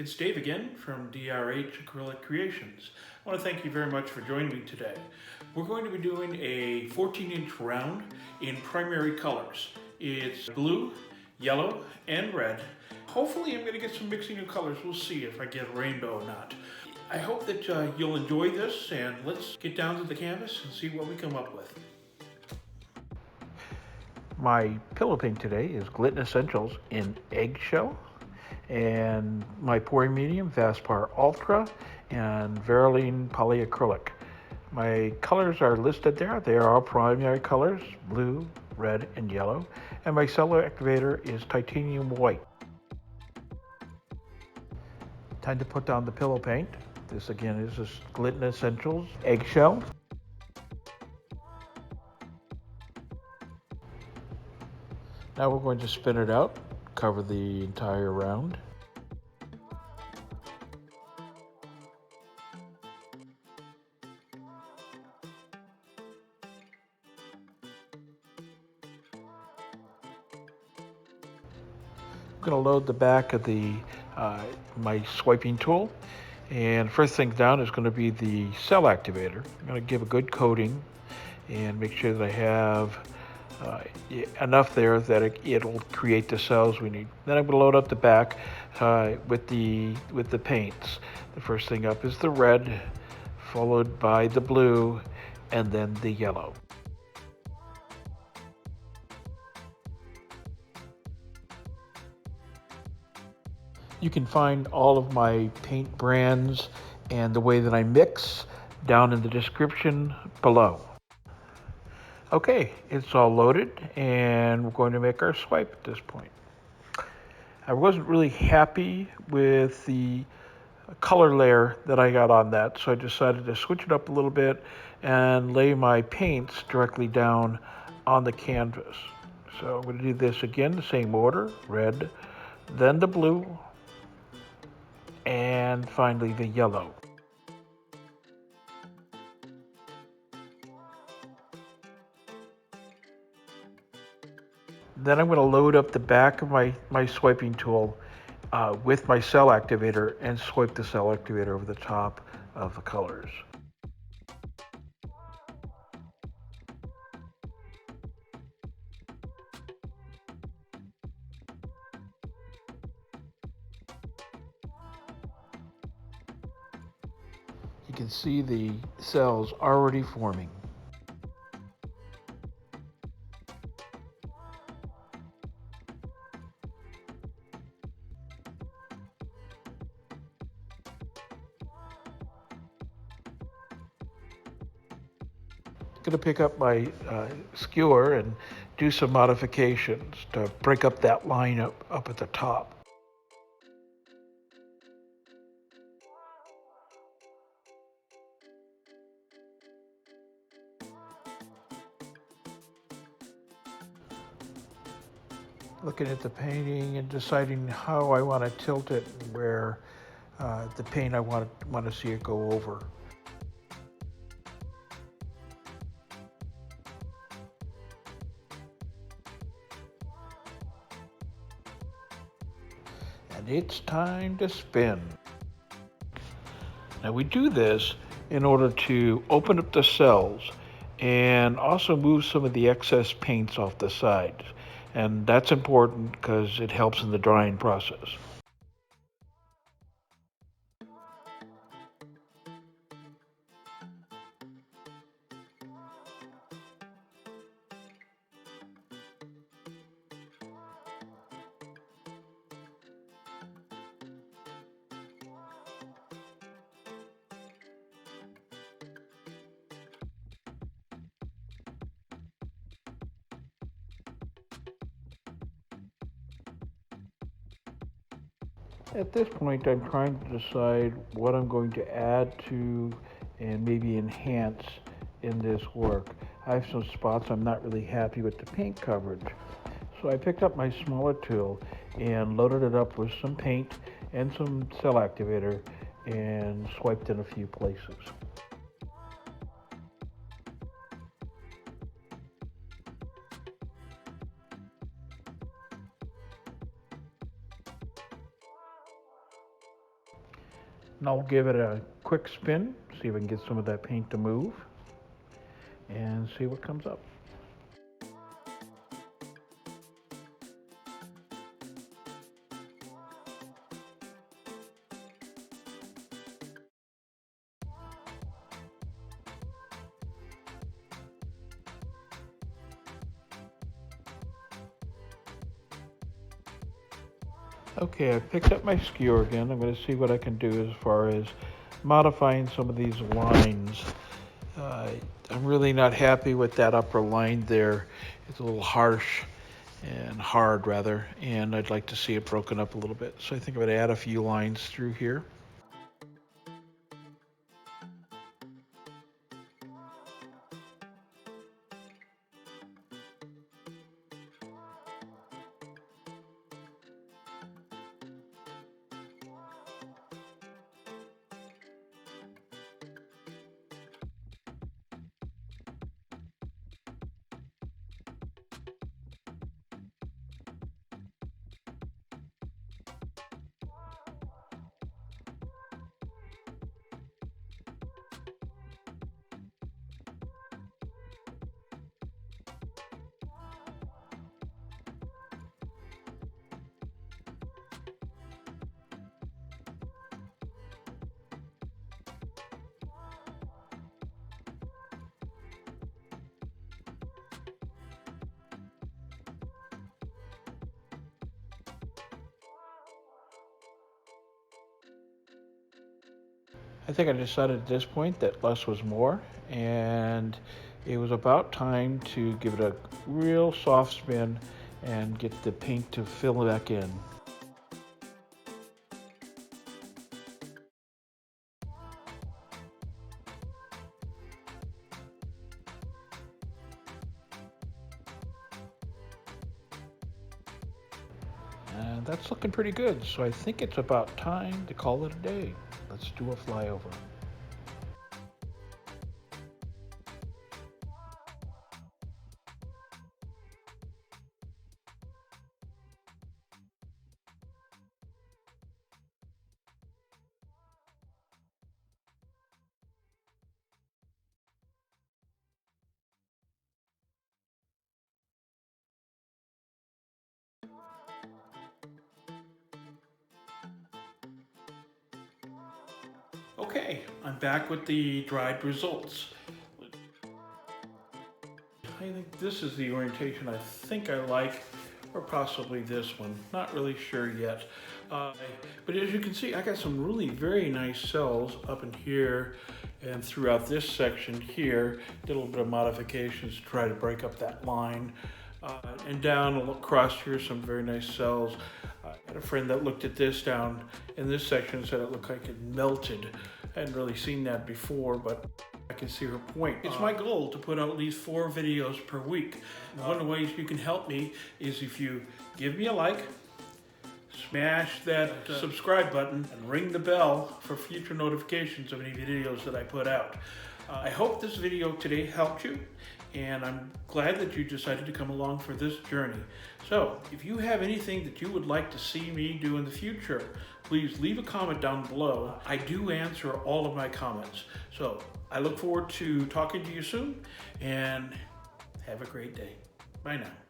It's Dave again from DRH Acrylic Creations. I want to thank you very much for joining me today. We're going to be doing a 14-inch round in primary colors. It's blue, yellow, and red. Hopefully I'm going to get some mixing of colors. We'll see if I get a rainbow or not. I hope that you'll enjoy this, and let's get down to the canvas and see what we come up with. My pillow paint today is Gliden Essentials in eggshell, and my pouring medium, Vaspar Ultra, and Verylene Polyacrylic. My colors are listed there. They are all primary colors, blue, red, and yellow. And my cellular activator is titanium white. Time to put down the pillow paint. This again is this Gliden Essentials eggshell. Now we're going to spin it out, cover the entire round. I'm going to load the back of my swiping tool, and first thing down is going to be the cell activator. I'm going to give a good coating and make sure that I have enough there that it'll create the cells we need. Then I'm going to load up the back with the paints. The first thing up is the red, followed by the blue, and then the yellow. You can find all of my paint brands and the way that I mix down in the description below. Okay, it's all loaded, and we're going to make our swipe at this point. I wasn't really happy with the color layer that I got on that, so I decided to switch it up a little bit and lay my paints directly down on the canvas. So I'm going to do this again, the same order, red, then the blue, and finally the yellow. Then I'm going to load up the back of my swiping tool with my cell activator and swipe the cell activator over the top of the colors. You can see the cells already forming. I'm going to pick up my skewer and do some modifications to break up that line up at the top. Looking at the painting and deciding how I want to tilt it and where the paint I want to see it go over. And it's time to spin. Now we do this in order to open up the cells and also move some of the excess paints off the sides. And that's important because it helps in the drying process. At this point, I'm trying to decide what I'm going to add to and maybe enhance in this work. I have some spots I'm not really happy with the paint coverage. So I picked up my smaller tool and loaded it up with some paint and some cell activator and swiped in a few places. And I'll give it a quick spin, see if I can get some of that paint to move, and see what comes up. Okay, I picked up my skewer again. I'm going to see what I can do as far as modifying some of these lines. I'm really not happy with that upper line there. It's a little harsh and hard rather, and I'd like to see it broken up a little bit. So I think I'm going to add a few lines through here. I think I decided at this point that less was more, and it was about time to give it a real soft spin and get the paint to fill back in. And that's looking pretty good, so I think it's about time to call it a day. Let's do a flyover. Okay, I'm back with the dried results. I think this is the orientation I think I like, or possibly this one. Not really sure yet. But as you can see, I got some really very nice cells up in here and throughout this section here. Did a little bit of modifications to try to break up that line. And down across here, some very nice cells. I had a friend that looked at this down in this section and said it looked like it melted. I hadn't really seen that before, but I can see her point. It's my goal to put out at least 4 videos per week. One of the ways you can help me is if you give me a like, smash that subscribe button, and ring the bell for future notifications of any videos that I put out. I hope this video today helped you, and I'm glad that you decided to come along for this journey. So, if you have anything that you would like to see me do in the future, please leave a comment down below. I do answer all of my comments. So, I look forward to talking to you soon, and have a great day. Bye now.